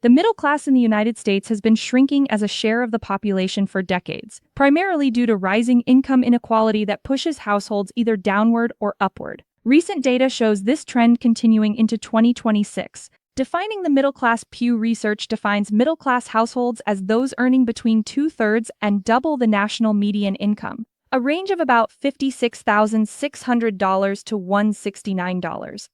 The middle class in the United States has been shrinking as a share of the population for decades, primarily due to rising income inequality that pushes households either downward or upward. Recent data shows this trend continuing into 2026. Defining the middle class, Pew Research defines middle class households as those earning between 2/3 and double the national median income, a range of about $56,600 to $169,800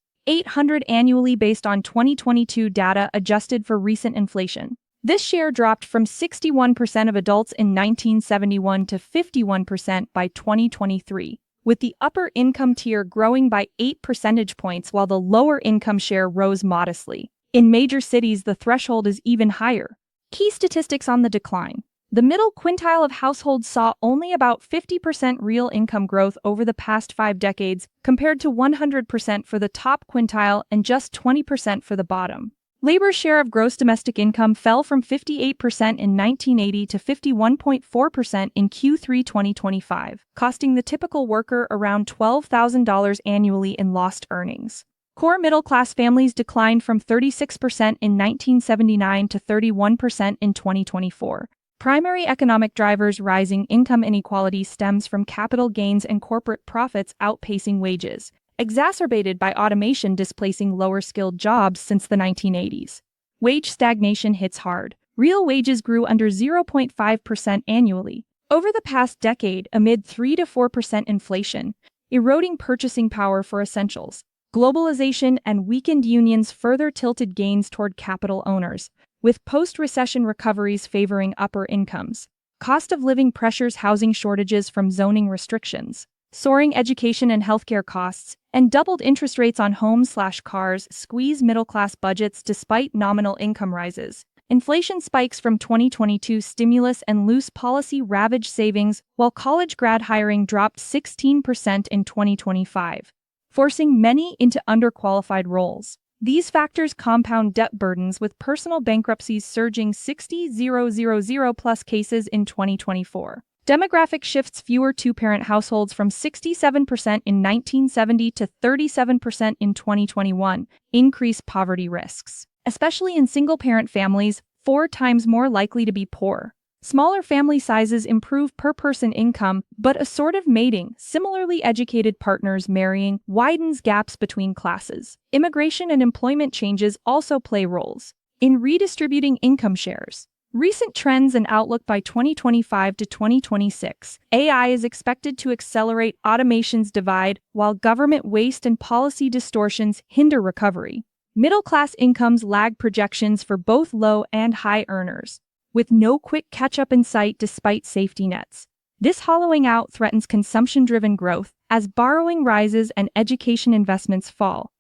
annually based on 2022 data adjusted for recent inflation. This share dropped from 61% of adults in 1971 to 51% by 2023, with the upper income tier growing by 8 percentage points while the lower income share rose modestly. In major cities, the threshold is even higher. Key statistics on the decline. The middle quintile of households saw only about 50% real income growth over the past 5 decades, compared to 100% for the top quintile and just 20% for the bottom. Labor's share of gross domestic income fell from 58% in 1980 to 51.4% in Q3 2025, costing the typical worker around $12,000 annually in lost earnings. Core middle-class families declined from 36% in 1979 to 31% in 2024. Primary economic drivers: rising income inequality stems from capital gains and corporate profits outpacing wages, exacerbated by automation displacing lower-skilled jobs since the 1980s. Wage stagnation hits hard. Real wages grew under 0.5% annually over the past decade amid 3 to 4% inflation, eroding purchasing power for essentials. Globalization and weakened unions further tilted gains toward capital owners, with post-recession recoveries favoring upper incomes. Cost of living pressures: housing shortages from zoning restrictions, soaring education and healthcare costs, and doubled interest rates on homes/cars squeeze middle-class budgets despite nominal income rises. Inflation spikes from 2022 stimulus and loose policy ravage savings, while college grad hiring dropped 16% in 2025, forcing many into underqualified roles. These factors compound debt burdens, with personal bankruptcies surging 60,000 plus cases in 2024. Demographic shifts: fewer two-parent households from 67% in 1970 to 37% in 2021, increase poverty risks, especially in single-parent families, 4 times more likely to be poor. Smaller family sizes improve per-person income, but assortive mating, similarly educated partners marrying, widens gaps between classes. Immigration and employment changes also play roles in redistributing income shares. Recent trends and outlook: by 2025 to 2026, AI is expected to accelerate automation's divide, while government waste and policy distortions hinder recovery. Middle-class incomes lag projections for both low and high earners, with no quick catch-up in sight despite safety nets. This hollowing out threatens consumption-driven growth as borrowing rises and education investments fall.